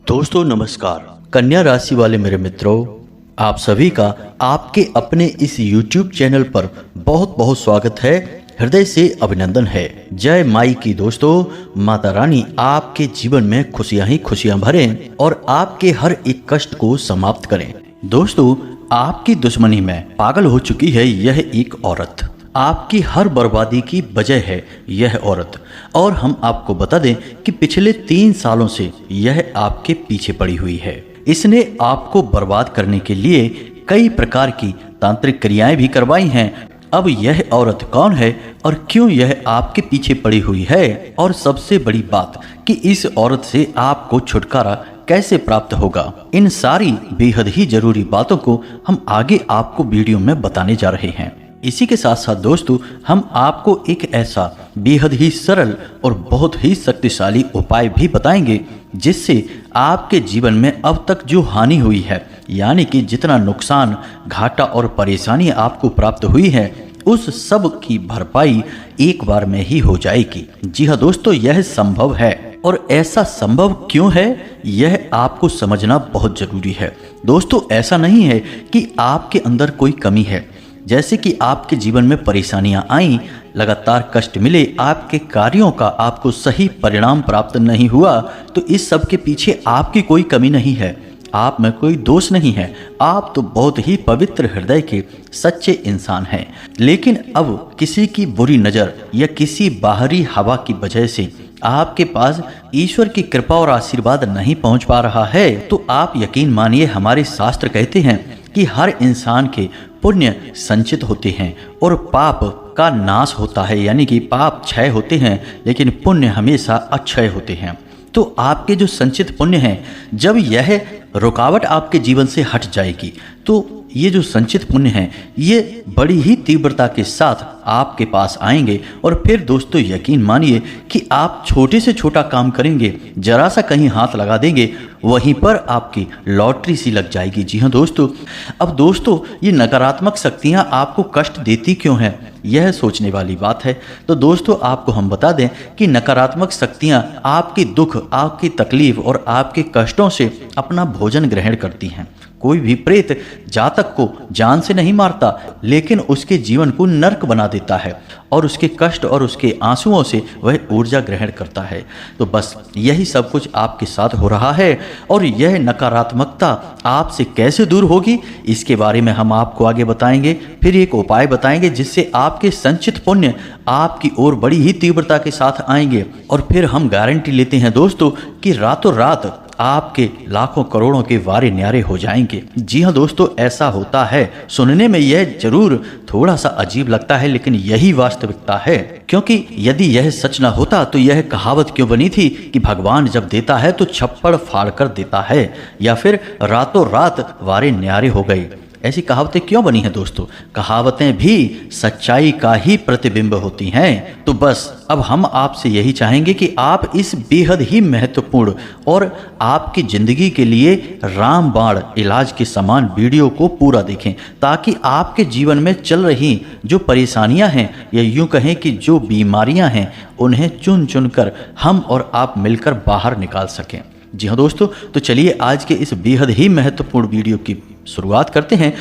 दोस्तों नमस्कार। कन्या राशि वाले मेरे मित्रों, आप सभी का आपके अपने इस YouTube चैनल पर बहुत बहुत स्वागत है। हृदय से अभिनंदन है। जय माई की। दोस्तों, माता रानी आपके जीवन में खुशियां ही खुशियां भरें और आपके हर एक कष्ट को समाप्त करें। दोस्तों, आपकी दुश्मनी में पागल हो चुकी है यह एक औरत। आपकी हर बर्बादी की वजह है यह औरत। और हम आपको बता दें कि पिछले 3 सालों से यह आपके पीछे पड़ी हुई है। इसने आपको बर्बाद करने के लिए कई प्रकार की तांत्रिक क्रियाएं भी करवाई हैं। अब यह औरत कौन है और क्यों यह आपके पीछे पड़ी हुई है, और सबसे बड़ी बात कि इस औरत से आपको छुटकारा कैसे प्राप्त होगा, इन सारी बेहद ही जरूरी बातों को हम आगे आपको वीडियो में बताने जा रहे हैं। इसी के साथ साथ दोस्तों, हम आपको एक ऐसा बेहद ही सरल और बहुत ही शक्तिशाली उपाय भी बताएंगे जिससे आपके जीवन में अब तक जो हानि हुई है, यानी कि जितना नुकसान, घाटा और परेशानी आपको प्राप्त हुई है, उस सब की भरपाई एक बार में ही हो जाएगी। जी हाँ दोस्तों, यह संभव है। और ऐसा संभव क्यों है, यह आपको समझना बहुत जरूरी है। दोस्तों, ऐसा नहीं है कि आपके अंदर कोई कमी है। जैसे कि आपके जीवन में परेशानियां आईं, लगातार कष्ट मिले, आपके कार्यों का आपको सही परिणाम प्राप्त नहीं हुआ, तो इस सब के पीछे आपकी कोई कमी नहीं है, आप में कोई दोष नहीं है। आप तो बहुत ही पवित्र हृदय के सच्चे इंसान हैं। लेकिन अब किसी की बुरी नज़र या किसी बाहरी हवा की वजह से आपके पास ईश्वर की कृपा और आशीर्वाद नहीं पहुंच पा रहा है, तो आप यकीन मानिए, हमारे शास्त्र कहते हैं कि हर इंसान के पुण्य संचित होते हैं और पाप का नाश होता है, यानी कि पाप क्षय होते हैं लेकिन पुण्य हमेशा अक्षय होते हैं। तो आपके जो संचित पुण्य हैं, जब यह रुकावट आपके जीवन से हट जाएगी, तो ये जो संचित पुण्य हैं, ये बड़ी ही तीव्रता के साथ आपके पास आएंगे। और फिर दोस्तों, यकीन मानिए कि आप छोटे से छोटा काम करेंगे, जरा सा कहीं हाथ लगा देंगे, वहीं पर आपकी लॉटरी सी लग जाएगी। जी हाँ दोस्तों। अब दोस्तों, ये नकारात्मक शक्तियाँ आपको कष्ट देती क्यों हैं, यह सोचने वाली बात है। तो दोस्तों, आपको हम बता दें कि नकारात्मक शक्तियाँ आपके दुख, आपकी तकलीफ और आपके कष्टों से अपना भोजन ग्रहण करती हैं। कोई भी प्रेत जातक को जान से नहीं मारता, लेकिन उसके जीवन को नर्क बना देता है और उसके कष्ट और उसके आंसुओं से वह ऊर्जा ग्रहण करता है। तो बस यही सब कुछ आपके साथ हो रहा है। और यह नकारात्मकता आपसे कैसे दूर होगी, इसके बारे में हम आपको आगे बताएंगे। फिर एक उपाय बताएंगे जिससे आपके संचित पुण्य आपकी ओर बड़ी ही तीव्रता के साथ आएंगे। और फिर हम गारंटी लेते हैं दोस्तों कि रातों रात आपके लाखों करोड़ों के वारे न्यारे हो जाएंगे। जी हाँ दोस्तों, ऐसा होता है। सुनने में यह जरूर थोड़ा सा अजीब लगता है, लेकिन यही वास्तविकता है। क्योंकि यदि यह सच ना होता तो यह कहावत क्यों बनी थी कि भगवान जब देता है तो छप्पड़ फाड़ कर देता है, या फिर रातों रात वारे न्यारे हो गए। ऐसी कहावतें क्यों बनी हैं दोस्तों? कहावतें भी सच्चाई का ही प्रतिबिंब होती हैं। तो बस अब हम आपसे यही चाहेंगे कि आप इस बेहद ही महत्वपूर्ण और आपकी जिंदगी के लिए रामबाण इलाज के समान वीडियो को पूरा देखें, ताकि आपके जीवन में चल रही जो परेशानियां हैं, या यूं कहें कि जो बीमारियां हैं, उन्हें चुन चुन कर हम और आप मिलकर बाहर निकाल सकें। जी हाँ दोस्तों, तो चलिए आज के इस बेहद ही महत्वपूर्ण वीडियो की शुरुआत करते हैं।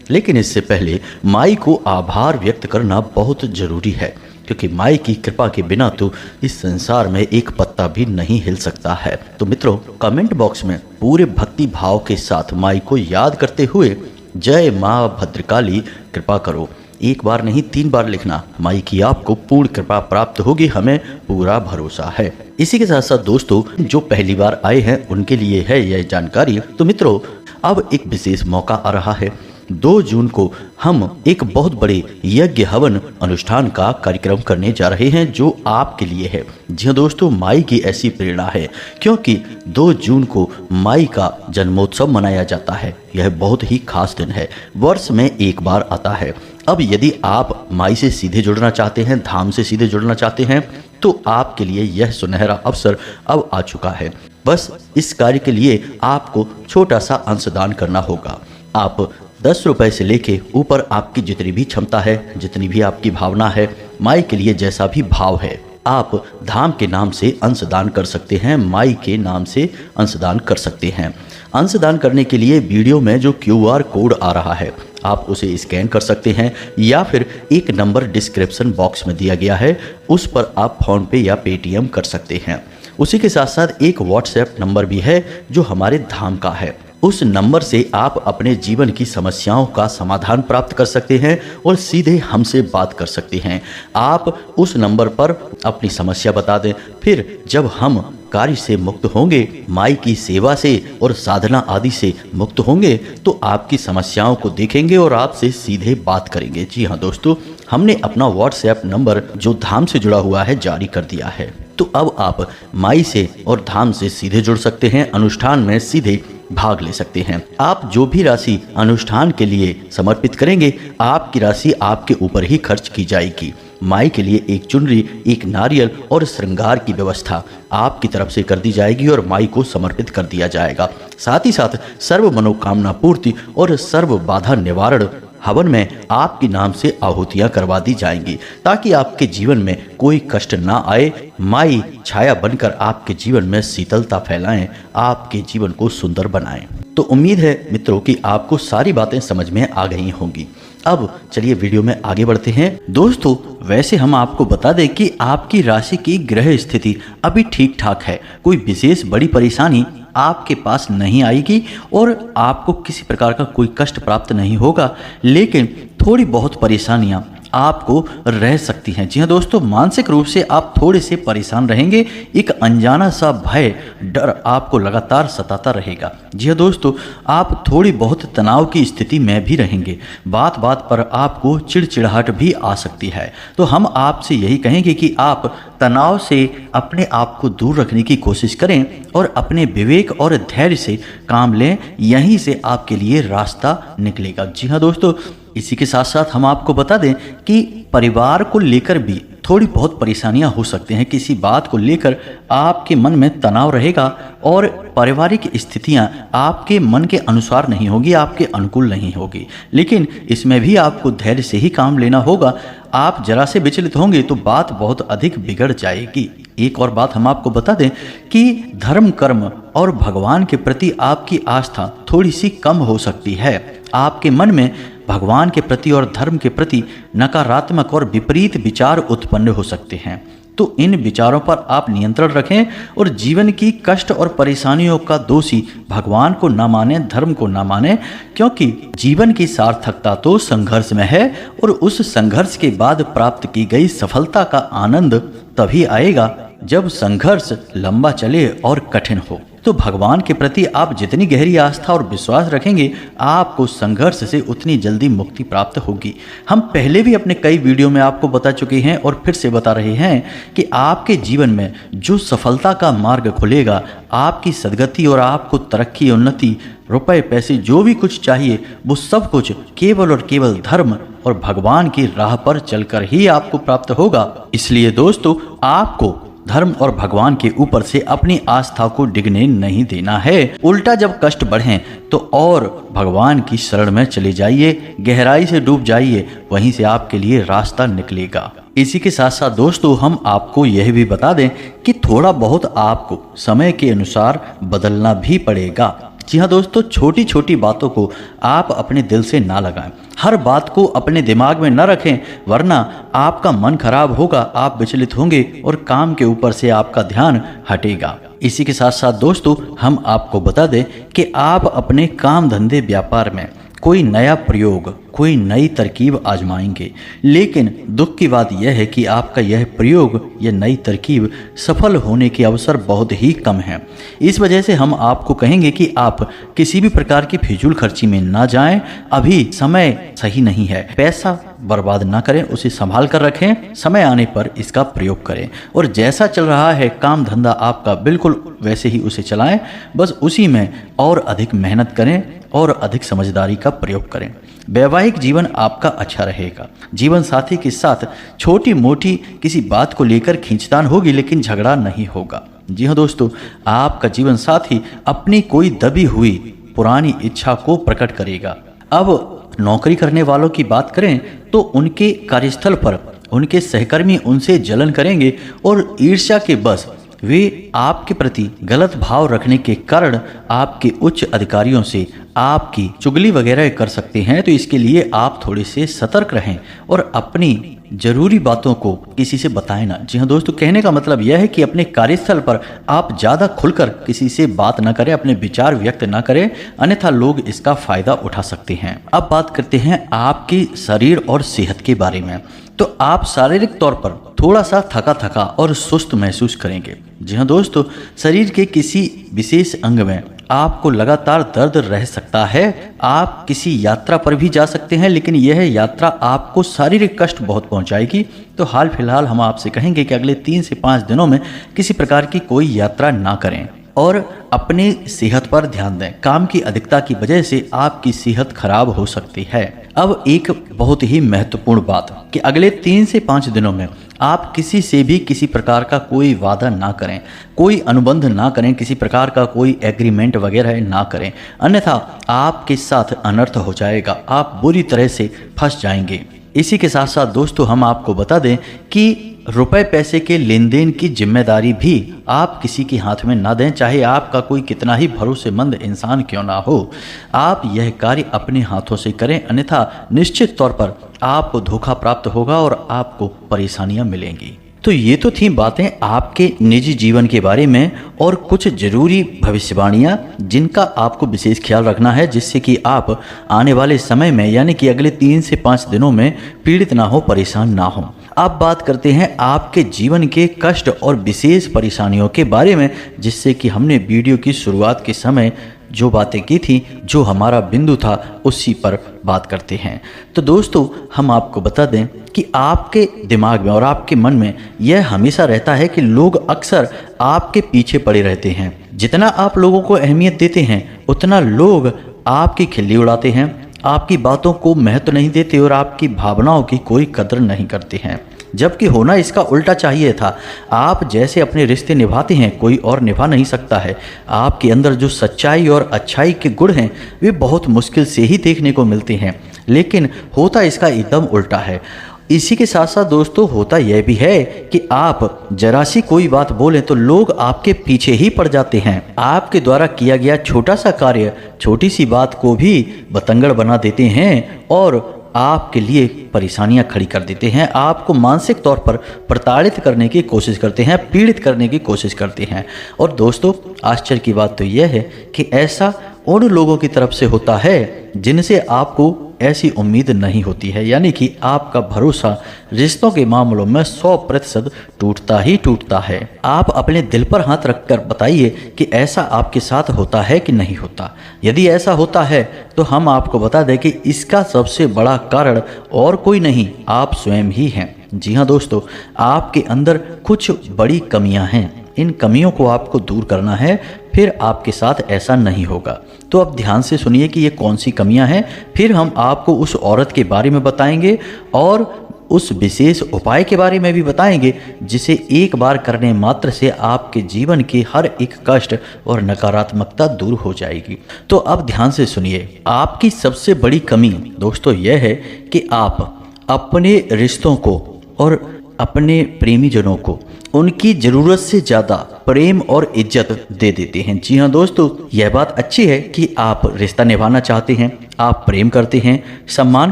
लेकिन इससे पहले माई को आभार व्यक्त करना बहुत जरूरी है, क्योंकि माई की कृपा के बिना तो इस संसार में एक पत्ता भी नहीं हिल सकता है। तो मित्रों, कमेंट बॉक्स में पूरे भक्ति भाव के साथ माई को याद करते हुए जय माँ भद्रकाली कृपा करो, एक बार नहीं 3 बार लिखना। माई की आपको पूर्ण कृपा प्राप्त होगी, हमें पूरा भरोसा है। इसी के साथ साथ दोस्तों, जो पहली बार आए हैं उनके लिए है यह जानकारी। तो मित्रों, अब एक विशेष मौका आ रहा है। 2 जून को हम एक बहुत बड़े यज्ञ हवन अनुष्ठान का कार्यक्रम करने जा रहे हैं, जो आपके लिए है। जी हाँ दोस्तों, माई की ऐसी प्रेरणा है, क्योंकि 2 जून को माई का जन्मोत्सव मनाया जाता है। यह बहुत ही खास दिन है, वर्ष में एक बार आता है। अब यदि आप माई से सीधे जुड़ना चाहते हैं, धाम से सीधे जुड़ना चाहते हैं, तो आपके लिए यह सुनहरा अवसर अब आ चुका है। बस इस कार्य के लिए आपको छोटा सा अंशदान करना होगा। आप 10 रुपए से लेके ऊपर आपकी जितनी भी क्षमता है, जितनी भी आपकी भावना है, माई के लिए जैसा भी भाव है, आप धाम के नाम से अंशदान कर सकते हैं, माई के नाम से अंशदान कर सकते हैं। अंशदान करने के लिए वीडियो में जो QR कोड आ रहा है आप उसे स्कैन कर सकते हैं, या फिर एक नंबर डिस्क्रिप्शन बॉक्स में दिया गया है, उस पर आप फ़ोन पे या पेटीएम कर सकते हैं। उसी के साथ साथ एक व्हाट्सएप नंबर भी है जो हमारे धाम का है। उस नंबर से आप अपने जीवन की समस्याओं का समाधान प्राप्त कर सकते हैं और सीधे हमसे बात कर सकते हैं। आप उस नंबर पर अपनी समस्या बता दें, फिर जब हम कार्य से मुक्त होंगे, माई की सेवा से और साधना आदि से मुक्त होंगे, तो आपकी समस्याओं को देखेंगे और आपसे सीधे बात करेंगे। जी हाँ दोस्तों, हमने अपना व्हाट्सएप नंबर जो धाम से जुड़ा हुआ है जारी कर दिया है। तो अब आप माई से और धाम से सीधे जुड़ सकते हैं, अनुष्ठान में सीधे भाग ले सकते हैं। आप जो भी राशि अनुष्ठान के लिए समर्पित करेंगे, आपकी राशि आपके ऊपर ही खर्च की जाएगी। माई के लिए एक चुनरी, एक नारियल और श्रृंगार की व्यवस्था आपकी तरफ से कर दी जाएगी और माई को समर्पित कर दिया जाएगा। साथ ही साथ सर्व मनोकामना पूर्ति और सर्व बाधा निवारण हवन में आपके नाम से आहुतियां करवा दी जाएंगी, ताकि आपके जीवन में कोई कष्ट ना आए। माई छाया बनकर आपके जीवन में शीतलता फैलाएं, आपके जीवन को सुंदर बनाएं। तो उम्मीद है मित्रों कि आपको सारी बातें समझ में आ गई होंगी। अब चलिए वीडियो में आगे बढ़ते हैं। दोस्तों, वैसे हम आपको बता दें कि आपकी राशि की ग्रह स्थिति अभी ठीक ठाक है, कोई विशेष बड़ी परेशानी आपके पास नहीं आएगी और आपको किसी प्रकार का कोई कष्ट प्राप्त नहीं होगा, लेकिन थोड़ी बहुत परेशानियां आपको रह सकती हैं। जी हाँ दोस्तों, मानसिक रूप से आप थोड़े से परेशान रहेंगे, एक अनजाना सा भय, डर आपको लगातार सताता रहेगा। जी हाँ दोस्तों, आप थोड़ी बहुत तनाव की स्थिति में भी रहेंगे, बात बात पर आपको चिड़चिड़ाहट भी आ सकती है। तो हम आपसे यही कहेंगे कि आप तनाव से अपने आप को दूर रखने की कोशिश करें और अपने विवेक और धैर्य से काम लें, यहीं से आपके लिए रास्ता निकलेगा। जी हाँ दोस्तों, इसी के साथ साथ हम आपको बता दें कि परिवार को लेकर भी थोड़ी बहुत परेशानियां हो सकती हैं। किसी बात को लेकर आपके मन में तनाव रहेगा और पारिवारिक स्थितियां आपके मन के अनुसार नहीं होगी, आपके अनुकूल नहीं होगी, लेकिन इसमें भी आपको धैर्य से ही काम लेना होगा। आप जरा से विचलित होंगे तो बात बहुत अधिक बिगड़ जाएगी। एक और बात हम आपको बता दें कि धर्म, कर्म और भगवान के प्रति आपकी आस्था थोड़ी सी कम हो सकती है। आपके मन में भगवान के प्रति और धर्म के प्रति नकारात्मक और विपरीत विचार उत्पन्न हो सकते हैं। तो इन विचारों पर आप नियंत्रण रखें और जीवन की कष्ट और परेशानियों का दोषी भगवान को न माने, धर्म को न माने, क्योंकि जीवन की सार्थकता तो संघर्ष में है और उस संघर्ष के बाद प्राप्त की गई सफलता का आनंद तभी आएगा जब संघर्ष लंबा चले और कठिन हो। तो भगवान के प्रति आप जितनी गहरी आस्था और विश्वास रखेंगे, आपको संघर्ष से उतनी जल्दी मुक्ति प्राप्त होगी। हम पहले भी अपने कई वीडियो में आपको बता चुके हैं और फिर से बता रहे हैं कि आपके जीवन में जो सफलता का मार्ग खुलेगा, आपकी सदगति और आपको तरक्की, उन्नति, रुपए, पैसे, जो भी कुछ चाहिए, वो सब कुछ केवल और केवल धर्म और भगवान की राह पर चलकर ही आपको प्राप्त होगा। इसलिए दोस्तों, आपको धर्म और भगवान के ऊपर से अपनी आस्था को डिगने नहीं देना है। उल्टा जब कष्ट बढ़ें तो और भगवान की शरण में चले जाइए, गहराई से डूब जाइए, वहीं से आपके लिए रास्ता निकलेगा। इसी के साथ साथ दोस्तों, हम आपको यह भी बता दें कि थोड़ा बहुत आपको समय के अनुसार बदलना भी पड़ेगा। जी हाँ दोस्तों, छोटी छोटी बातों को आप अपने दिल से ना लगाएं, हर बात को अपने दिमाग में न रखें, वरना आपका मन खराब होगा, आप विचलित होंगे और काम के ऊपर से आपका ध्यान हटेगा। इसी के साथ साथ दोस्तों, हम आपको बता दें कि आप अपने काम, धंधे, व्यापार में कोई नया प्रयोग, कोई नई तरकीब आजमाएंगे, लेकिन दुख की बात यह है कि आपका यह प्रयोग, यह नई तरकीब सफल होने के अवसर बहुत ही कम हैं। इस वजह से हम आपको कहेंगे कि आप किसी भी प्रकार की फिजूल खर्ची में ना जाएं। अभी समय सही नहीं है, पैसा बर्बाद ना करें, उसे संभाल कर रखें, समय आने पर इसका प्रयोग करें। और जैसा चल रहा है काम धंधा आपका, बिल्कुल वैसे ही उसे चलाएं, बस उसी में और अधिक मेहनत करें और अधिक समझदारी का प्रयोग करें। वैवाहिक जीवन आपका अच्छा रहेगा। जीवन साथी के साथ छोटी मोटी किसी बात को लेकर खींचतान होगी, लेकिन झगड़ा नहीं होगा। जी हाँ दोस्तों, आपका जीवन साथी अपनी कोई दबी हुई पुरानी इच्छा को प्रकट करेगा। अब नौकरी करने वालों की बात करें तो उनके कार्यस्थल पर उनके सहकर्मी उनसे जलन करेंगे और ईर्ष्या के बस वे आपके प्रति गलत भाव रखने के कारण आपके उच्च अधिकारियों से आपकी चुगली वगैरह कर सकते हैं। तो इसके लिए आप थोड़े से सतर्क रहें और अपनी जरूरी बातों को किसी से बताएं ना। जी हाँ दोस्तों, कहने का मतलब यह है कि अपने कार्यस्थल पर आप ज़्यादा खुलकर किसी से बात ना करें, अपने विचार व्यक्त ना करें, अन्यथा लोग इसका फायदा उठा सकते हैं। अब बात करते हैं आपके शरीर और सेहत के बारे में। तो आप शारीरिक तौर पर थोड़ा सा थका थका और सुस्त महसूस करेंगे। जी हाँ दोस्तों, शरीर के किसी विशेष अंग में आपको लगातार दर्द रह सकता है। आप किसी यात्रा पर भी जा सकते हैं, लेकिन यह यात्रा आपको शारीरिक कष्ट बहुत पहुंचाएगी। तो हाल फिलहाल हम आपसे कहेंगे कि अगले 3 से 5 दिनों में किसी प्रकार की कोई यात्रा ना करें और अपनी सेहत पर ध्यान दें। काम की अधिकता की वजह से आपकी सेहत खराब हो सकती है। अब एक बहुत ही महत्वपूर्ण बात कि अगले 3 से 5 दिनों में आप किसी से भी किसी प्रकार का कोई वादा ना करें, कोई अनुबंध ना करें, किसी प्रकार का कोई एग्रीमेंट वगैरह ना करें, अन्यथा आपके साथ अनर्थ हो जाएगा, आप बुरी तरह से फंस जाएंगे। इसी के साथ साथ दोस्तों हम आपको बता दें कि रुपए पैसे के लेन देन की जिम्मेदारी भी आप किसी के हाथ में ना दें, चाहे आपका कोई कितना ही भरोसेमंद इंसान क्यों ना हो। आप यह कार्य अपने हाथों से करें, अन्यथा निश्चित तौर पर आपको धोखा प्राप्त होगा और आपको परेशानियां मिलेंगी। तो ये तो थी बातें आपके निजी जीवन के बारे में और कुछ जरूरी भविष्यवाणियां जिनका आपको विशेष ख्याल रखना है, जिससे कि आप आने वाले समय में यानी कि अगले 3 से 5 दिनों में पीड़ित ना हो, परेशान ना हो। अब बात करते हैं आपके जीवन के कष्ट और विशेष परेशानियों के बारे में, जिससे कि हमने वीडियो की शुरुआत के समय जो बातें की थी, जो हमारा बिंदु था, उसी पर बात करते हैं। तो दोस्तों हम आपको बता दें कि आपके दिमाग में और आपके मन में यह हमेशा रहता है कि लोग अक्सर आपके पीछे पड़े रहते हैं। जितना आप लोगों को अहमियत देते हैं उतना लोग आपकी खिल्ली उड़ाते हैं, आपकी बातों को महत्व नहीं देते और आपकी भावनाओं की कोई कदर नहीं करते हैं। जबकि होना इसका उल्टा चाहिए था। आप जैसे अपने रिश्ते निभाते हैं कोई और निभा नहीं सकता है। आपके अंदर जो सच्चाई और अच्छाई के गुण हैं वे बहुत मुश्किल से ही देखने को मिलते हैं, लेकिन होता इसका एकदम उल्टा है। इसी के साथ साथ दोस्तों होता यह भी है कि आप जरा सी कोई बात बोलें तो लोग आपके पीछे ही पड़ जाते हैं। आपके द्वारा किया गया छोटा सा कार्य, छोटी सी बात को भी बतंगड़ बना देते हैं और आपके लिए परेशानियां खड़ी कर देते हैं। आपको मानसिक तौर पर प्रताड़ित करने की कोशिश करते हैं, पीड़ित करने की कोशिश करते हैं। और दोस्तों आश्चर्य की बात तो यह है कि ऐसा उन लोगों की तरफ से होता है जिनसे आपको ऐसी उम्मीद नहीं होती है, यानी कि आपका भरोसा रिश्तों के मामलों में 100% टूटता ही टूटता है। आप अपने दिल पर हाथ रखकर बताइए कि ऐसा आपके साथ होता है कि नहीं होता। यदि ऐसा होता है तो हम आपको बता दें कि इसका सबसे बड़ा कारण और कोई नहीं, आप स्वयं ही हैं। जी हाँ दोस्तों, आपके अंदर कुछ बड़ी कमियां हैं, इन कमियों को आपको दूर करना है, फिर आपके साथ ऐसा नहीं होगा। तो अब ध्यान से सुनिए कि ये कौन सी कमियां हैं, फिर हम आपको उस औरत के बारे में बताएंगे और उस विशेष उपाय के बारे में भी बताएंगे, जिसे एक बार करने मात्र से आपके जीवन के हर एक कष्ट और नकारात्मकता दूर हो जाएगी। तो अब ध्यान से सुनिए, आपकी सबसे बड़ी कमी दोस्तों यह है कि आप अपने रिश्तों को और अपने प्रेमी जनों को उनकी ज़रूरत से ज़्यादा प्रेम और इज्जत दे देते हैं। जी हाँ दोस्तों, यह बात अच्छी है कि आप रिश्ता निभाना चाहते हैं, आप प्रेम करते हैं, सम्मान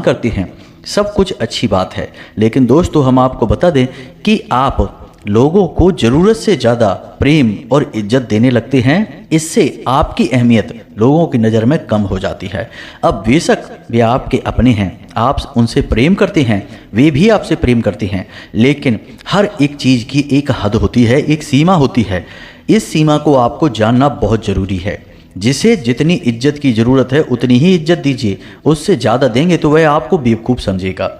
करते हैं, सब कुछ अच्छी बात है। लेकिन दोस्तों हम आपको बता दें कि आप लोगों को ज़रूरत से ज़्यादा प्रेम और इज्जत देने लगते हैं। इससे आपकी अहमियत लोगों की नज़र में कम हो जाती है। अब बेशक वे आपके अपने हैं, आप उनसे प्रेम करते हैं, वे भी आपसे प्रेम करते हैं, लेकिन हर एक चीज़ की एक हद होती है, एक सीमा होती है। इस सीमा को आपको जानना बहुत ज़रूरी है। जिसे जितनी इज्जत की ज़रूरत है उतनी ही इज्जत दीजिए, उससे ज़्यादा देंगे तो वह आपको बेवकूफ़ समझेगा।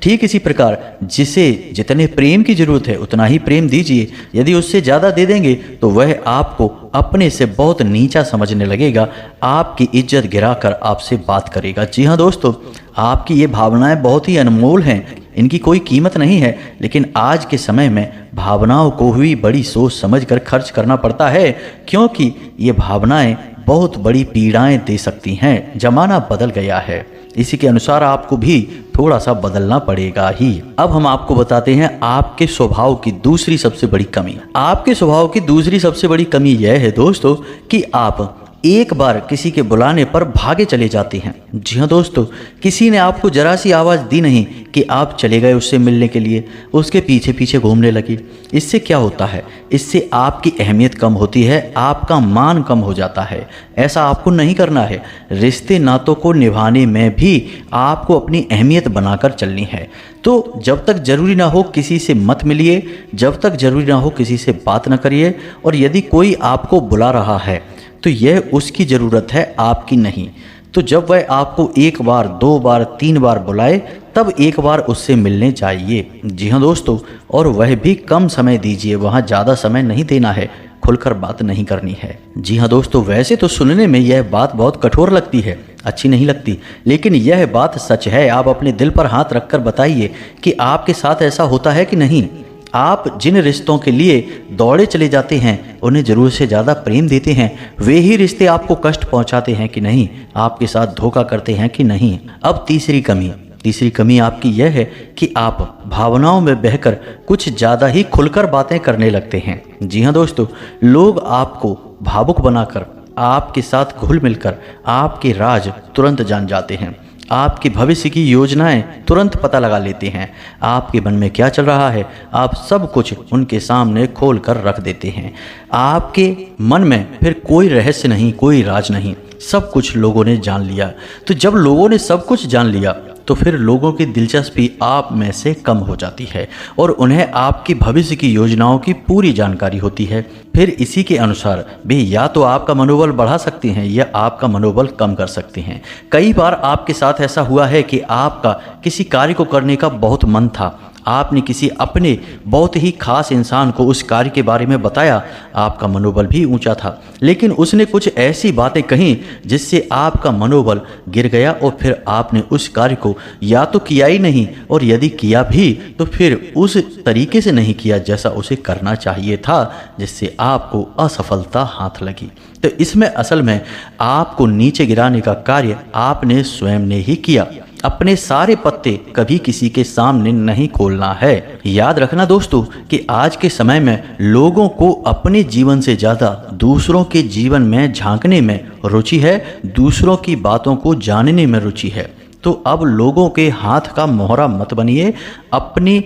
ठीक इसी प्रकार जिसे जितने प्रेम की ज़रूरत है उतना ही प्रेम दीजिए, यदि उससे ज़्यादा दे देंगे तो वह आपको अपने से बहुत नीचा समझने लगेगा, आपकी इज्जत गिराकर आपसे बात करेगा। जी हाँ दोस्तों, आपकी ये भावनाएं बहुत ही अनमोल हैं, इनकी कोई कीमत नहीं है, लेकिन आज के समय में भावनाओं को भी बड़ी सोच समझकर खर्च करना पड़ता है, क्योंकि ये भावनाएं बहुत बड़ी पीड़ाएं दे सकती हैं। ज़माना बदल गया है, इसी के अनुसार आपको भी थोड़ा सा बदलना पड़ेगा ही। अब हम आपको बताते हैं आपके स्वभाव की दूसरी सबसे बड़ी कमी। आपके स्वभाव की दूसरी सबसे बड़ी कमी यह है दोस्तों कि आप एक बार किसी के बुलाने पर भागे चले जाते हैं। जी हाँ दोस्तों, किसी ने आपको जरा सी आवाज़ दी नहीं कि आप चले गए उससे मिलने के लिए, उसके पीछे पीछे घूमने लगे। इससे क्या होता है, इससे आपकी अहमियत कम होती है, आपका मान कम हो जाता है। ऐसा आपको नहीं करना है। रिश्ते नातों को निभाने में भी आपको अपनी अहमियत बनाकर चलनी है। तो जब तक ज़रूरी ना हो किसी से मत मिलिए, जब तक ज़रूरी ना हो किसी से बात ना करिए। और यदि कोई आपको बुला रहा है तो यह उसकी ज़रूरत है, आपकी नहीं। तो जब वह आपको एक बार, दो बार, तीन बार बुलाए तब एक बार उससे मिलने जाइए। जी हाँ दोस्तों, और वह भी कम समय दीजिए, वहाँ ज़्यादा समय नहीं देना है, खुलकर बात नहीं करनी है। जी हाँ दोस्तों, वैसे तो सुनने में यह बात बहुत कठोर लगती है, अच्छी नहीं लगती, लेकिन यह बात सच है। आप अपने दिल पर हाथ रखकर बताइए कि आपके साथ ऐसा होता है कि नहीं। आप जिन रिश्तों के लिए दौड़े चले जाते हैं, उन्हें ज़रूरत से ज़्यादा प्रेम देते हैं, वे ही रिश्ते आपको कष्ट पहुंचाते हैं कि नहीं, आपके साथ धोखा करते हैं कि नहीं। अब तीसरी कमी आपकी यह है कि आप भावनाओं में बहकर कुछ ज़्यादा ही खुलकर बातें करने लगते हैं। जी हाँ दोस्तों, लोग आपको भावुक बनाकर, आपके साथ घुल मिलकर आपके राज तुरंत जान जाते हैं, आपके भविष्य की योजनाएं तुरंत पता लगा लेते हैं। आपके मन में क्या चल रहा है, आप सब कुछ उनके सामने खोल कर रख देते हैं। आपके मन में फिर कोई रहस्य नहीं, कोई राज नहीं, सब कुछ लोगों ने जान लिया। तो जब लोगों ने सब कुछ जान लिया तो फिर लोगों की दिलचस्पी आप में से कम हो जाती है और उन्हें आपकी भविष्य की योजनाओं की पूरी जानकारी होती है। फिर इसी के अनुसार वे या तो आपका मनोबल बढ़ा सकते हैं या आपका मनोबल कम कर सकते हैं। कई बार आपके साथ ऐसा हुआ है कि आपका किसी कार्य को करने का बहुत मन था, आपने किसी अपने बहुत ही खास इंसान को उस कार्य के बारे में बताया, आपका मनोबल भी ऊंचा था, लेकिन उसने कुछ ऐसी बातें कहीं जिससे आपका मनोबल गिर गया और फिर आपने उस कार्य को या तो किया ही नहीं, और यदि किया भी तो फिर उस तरीके से नहीं किया जैसा उसे करना चाहिए था, जिससे आपको असफलता हाथ लगी। तो इसमें असल में आपको नीचे गिराने का कार्य आपने स्वयं ने ही किया। अपने सारे पत्ते कभी किसी के सामने नहीं खोलना है। याद रखना दोस्तों कि आज के समय में लोगों को अपने जीवन से ज़्यादा दूसरों के जीवन में झांकने में रुचि है, दूसरों की बातों को जानने में रुचि है। तो अब लोगों के हाथ का मोहरा मत बनिए, अपनी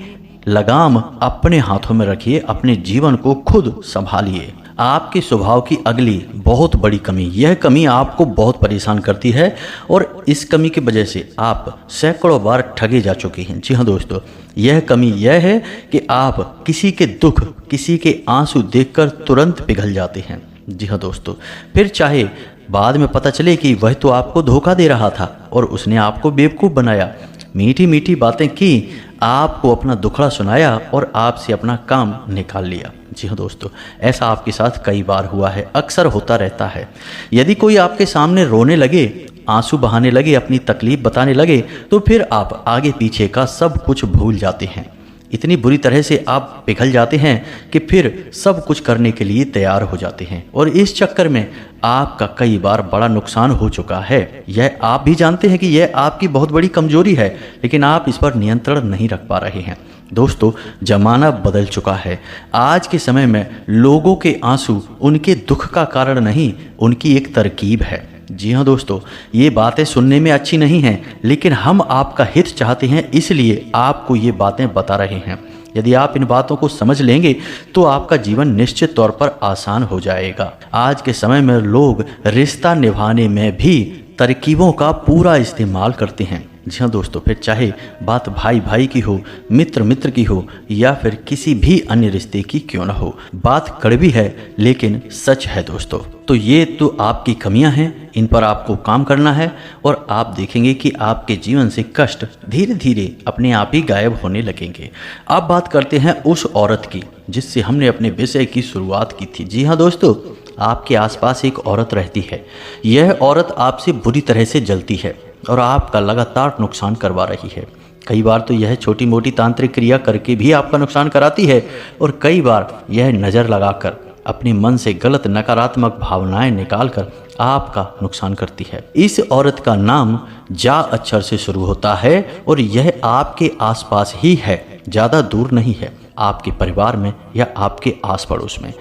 लगाम अपने हाथों में रखिए, अपने जीवन को खुद संभालिए। आपके स्वभाव की अगली बहुत बड़ी कमी, यह कमी आपको बहुत परेशान करती है और इस कमी की वजह से आप सैकड़ों बार ठगे जा चुके हैं। जी हाँ दोस्तों, यह कमी यह है कि आप किसी के दुख, किसी के आंसू देखकर तुरंत पिघल जाते हैं। जी हाँ दोस्तों, फिर चाहे बाद में पता चले कि वह तो आपको धोखा दे रहा था और उसने आपको बेवकूफ़ बनाया, मीठी मीठी बातें की, आपको अपना दुखड़ा सुनाया और आपसे अपना काम निकाल लिया। जी हाँ दोस्तों, ऐसा आपके साथ कई बार हुआ है, अक्सर होता रहता है। यदि कोई आपके सामने रोने लगे, आंसू बहाने लगे, अपनी तकलीफ बताने लगे, तो फिर आप आगे पीछे का सब कुछ भूल जाते हैं। इतनी बुरी तरह से आप पिघल जाते हैं कि फिर सब कुछ करने के लिए तैयार हो जाते हैं और इस चक्कर में आपका कई बार बड़ा नुकसान हो चुका है। यह आप भी जानते हैं कि यह आपकी बहुत बड़ी कमजोरी है, लेकिन आप इस पर नियंत्रण नहीं रख पा रहे हैं। दोस्तों, जमाना बदल चुका है। आज के समय में लोगों के आंसू उनके दुख का कारण नहीं, उनकी एक तरकीब है। जी हाँ दोस्तों, ये बातें सुनने में अच्छी नहीं हैं, लेकिन हम आपका हित चाहते हैं, इसलिए आपको ये बातें बता रहे हैं। यदि आप इन बातों को समझ लेंगे तो आपका जीवन निश्चित तौर पर आसान हो जाएगा। आज के समय में लोग रिश्ता निभाने में भी तरकीबों का पूरा इस्तेमाल करते हैं। जी हाँ दोस्तों, फिर चाहे बात भाई भाई की हो, मित्र मित्र की हो या फिर किसी भी अन्य रिश्ते की क्यों ना हो, बात कड़वी है लेकिन सच है दोस्तों। तो ये तो आपकी कमियां हैं, इन पर आपको काम करना है और आप देखेंगे कि आपके जीवन से कष्ट धीरे धीरे अपने आप ही गायब होने लगेंगे। अब बात करते हैं उस औरत की जिससे हमने अपने विषय की शुरुआत की थी। जी हाँ दोस्तों, आपके आसपास एक औरत रहती है। यह औरत आपसे बुरी तरह से जलती है और आपका लगातार नुकसान करवा रही है। कई बार तो यह छोटी मोटी तांत्रिक क्रिया करके भी आपका नुकसान कराती है और कई बार यह नज़र लगाकर अपने मन से गलत नकारात्मक भावनाएं निकालकर आपका नुकसान करती है। इस औरत का नाम जा अक्षर से शुरू होता है और यह आपके आसपास ही है, ज़्यादा दूर नहीं है, आपके परिवार में या आपके आस पड़ोस में।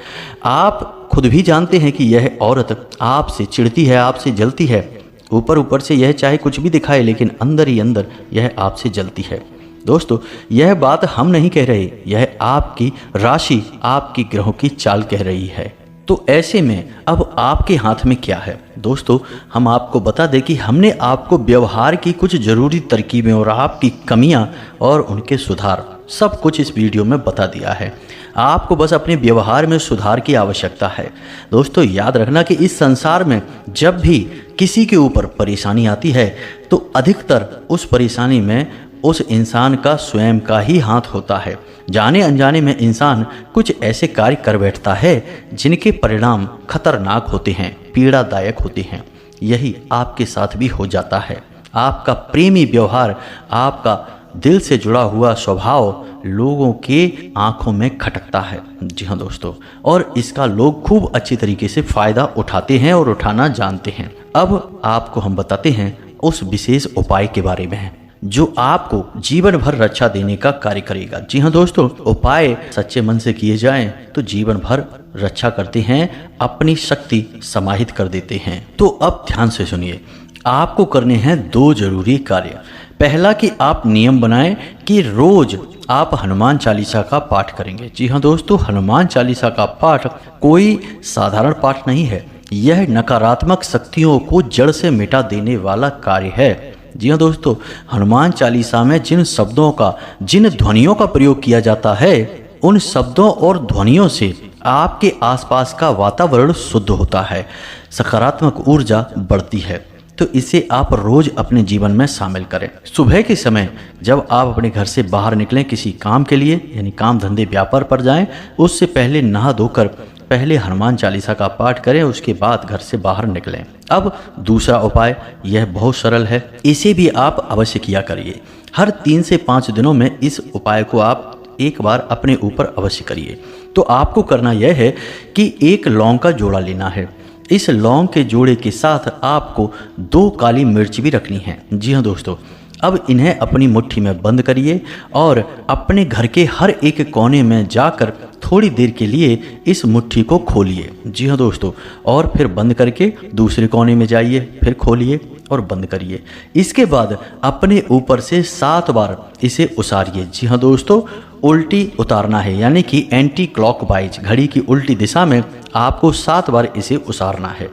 आप खुद भी जानते हैं कि यह औरत आपसे चिढ़ती है, आपसे जलती है। ऊपर ऊपर से यह चाहे कुछ भी दिखाए, लेकिन अंदर ही अंदर यह आपसे जलती है। दोस्तों, यह बात हम नहीं कह रहे, यह आपकी राशि, आपकी ग्रहों की चाल कह रही है। तो ऐसे में अब आपके हाथ में क्या है? दोस्तों, हम आपको बता दें कि हमने आपको व्यवहार की कुछ ज़रूरी तरकीबें और आपकी कमियां और उनके सुधार सब कुछ इस वीडियो में बता दिया है। आपको बस अपने व्यवहार में सुधार की आवश्यकता है। दोस्तों, याद रखना कि इस संसार में जब भी किसी के ऊपर परेशानी आती है तो अधिकतर उस परेशानी में उस इंसान का स्वयं का ही हाथ होता है। जाने अनजाने में इंसान कुछ ऐसे कार्य कर बैठता है जिनके परिणाम खतरनाक होते हैं, पीड़ादायक होते हैं। यही आपके साथ भी हो जाता है। आपका प्रेमी व्यवहार, आपका दिल से जुड़ा हुआ स्वभाव लोगों के आंखों में खटकता है। जी हाँ दोस्तों, और इसका लोग खूब अच्छी तरीके से फायदा उठाते हैं और उठाना जानते हैं। अब आपको हम बताते हैं उस विशेष उपाय के बारे में जो आपको जीवन भर रक्षा देने का कार्य करेगा। जी हाँ दोस्तों, उपाय सच्चे मन से किए जाएं तो जीवन भर रक्षा करते हैं, अपनी शक्ति समाहित कर देते हैं। तो अब ध्यान से सुनिए, आपको करने हैं 2 जरूरी कार्य। पहला कि आप नियम बनाएं कि रोज आप हनुमान चालीसा का पाठ करेंगे। जी हाँ दोस्तों, हनुमान चालीसा का पाठ कोई साधारण पाठ नहीं है, यह नकारात्मक शक्तियों को जड़ से मिटा देने वाला कार्य है। जी हाँ दोस्तों, हनुमान चालीसा में जिन शब्दों का, जिन ध्वनियों का प्रयोग किया जाता है, उन शब्दों और ध्वनियों से आपके आसपास का वातावरण शुद्ध होता है, सकारात्मक ऊर्जा बढ़ती है। तो इसे आप रोज अपने जीवन में शामिल करें। सुबह के समय जब आप अपने घर से बाहर निकलें किसी काम के लिए, यानी काम धंधे व्यापार पर जाएं, उससे पहले नहा धोकर पहले हनुमान चालीसा का पाठ करें, उसके बाद घर से बाहर निकलें। अब दूसरा उपाय, यह बहुत सरल है, इसे भी आप अवश्य किया करिए। हर 3 से 5 दिनों में इस उपाय को आप एक बार अपने ऊपर अवश्य करिए। तो आपको करना यह है कि 1 लौंग का जोड़ा लेना है। इस लौंग के जोड़े के साथ आपको 2 काली मिर्च भी रखनी है। जी हाँ दोस्तों, अब इन्हें अपनी मुट्ठी में बंद करिए और अपने घर के हर एक कोने में जाकर थोड़ी देर के लिए इस मुट्ठी को खोलिए। जी हाँ दोस्तों, और फिर बंद करके दूसरे कोने में जाइए, फिर खोलिए और बंद करिए। इसके बाद अपने ऊपर से 7 बार इसे उसारिए। जी हाँ दोस्तों, उल्टी उतारना है, यानी कि एंटी क्लॉकवाइज, घड़ी की उल्टी दिशा में आपको 7 बार इसे उसारना है।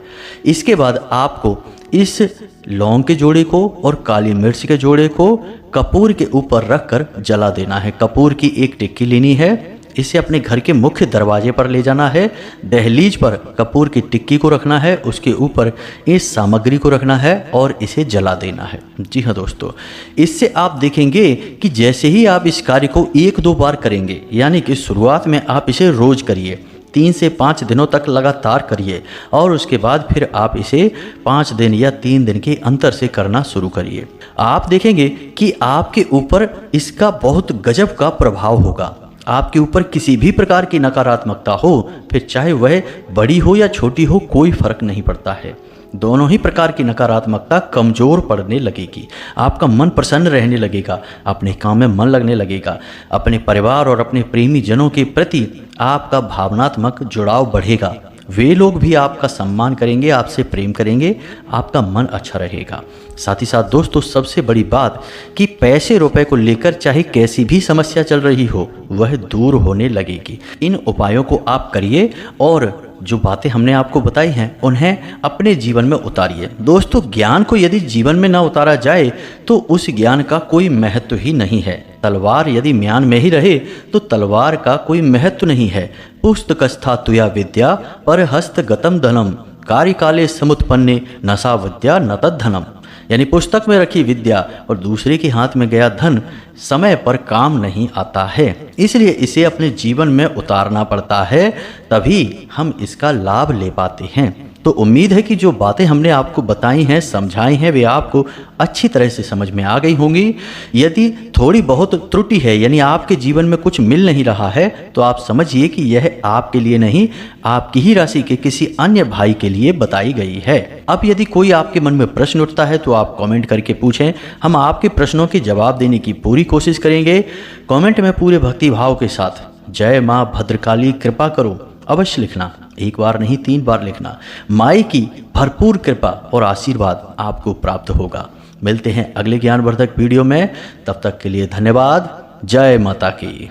इसके बाद आपको इस लौंग के जोड़े को और काली मिर्च के जोड़े को कपूर के ऊपर रखकर जला देना है। कपूर की 1 टिक्की लेनी है, इसे अपने घर के मुख्य दरवाजे पर ले जाना है। दहलीज पर कपूर की टिक्की को रखना है, उसके ऊपर इस सामग्री को रखना है और इसे जला देना है। जी हाँ दोस्तों, इससे आप देखेंगे कि जैसे ही आप इस कार्य को 1-2 बार करेंगे, यानी कि शुरुआत में आप इसे रोज करिए, 3 से 5 दिनों तक लगातार करिए और उसके बाद फिर आप इसे 5 दिन या 3 दिन के अंतर से करना शुरू करिए। आप देखेंगे कि आपके ऊपर इसका बहुत गजब का प्रभाव होगा। आपके ऊपर किसी भी प्रकार की नकारात्मकता हो, फिर चाहे वह बड़ी हो या छोटी हो, कोई फर्क नहीं पड़ता है। दोनों ही प्रकार की नकारात्मकता कमजोर पड़ने लगेगी। आपका मन प्रसन्न रहने लगेगा, अपने काम में मन लगने लगेगा, अपने परिवार और अपने प्रेमी जनों के प्रति आपका भावनात्मक जुड़ाव बढ़ेगा। वे लोग भी आपका सम्मान करेंगे, आपसे प्रेम करेंगे, आपका मन अच्छा रहेगा। साथ ही साथ दोस्तों, सबसे बड़ी बात कि पैसे रुपए को लेकर चाहे कैसी भी समस्या चल रही हो, वह दूर होने लगेगी। इन उपायों को आप करिए और जो बातें हमने आपको बताई हैं उन्हें अपने जीवन में उतारिए। दोस्तों, ज्ञान को यदि जीवन में ना उतारा जाए तो उस ज्ञान का कोई महत्व ही नहीं है। तलवार यदि म्यान में ही रहे तो तलवार का कोई महत्व नहीं है। पुस्तकस्था तुया विद्या पर हस्तगतम धनम कार्यकाले समुत्पन्ने नसा विद्या न तद्धनम, यानी पुस्तक में रखी विद्या और दूसरे के हाथ में गया धन समय पर काम नहीं आता है, इसलिए इसे अपने जीवन में उतारना पड़ता है, तभी हम इसका लाभ ले पाते हैं। तो तो उम्मीद है कि जो बातें हमने आपको बताई हैं, समझाई हैं, वे आपको अच्छी तरह से समझ में आ गई होंगी। यदि थोड़ी बहुत त्रुटि है, यानी आपके जीवन में कुछ मिल नहीं रहा है, तो आप समझिए कि यह आपके लिए नहीं, आपकी ही राशि के किसी अन्य भाई के लिए बताई गई है। अब यदि कोई आपके मन में प्रश्न उठता है तो आप कमेंट करके पूछें, हम आपके प्रश्नों के जवाब देने की पूरी कोशिश करेंगे। कमेंट में पूरे भक्ति भाव के साथ जय मां भद्रकाली कृपा करो अवश्य लिखना, एक बार नहीं 3 बार लिखना। माई की भरपूर कृपा और आशीर्वाद आपको प्राप्त होगा। मिलते हैं अगले ज्ञानवर्धक वीडियो में, तब तक के लिए धन्यवाद। जय माता की।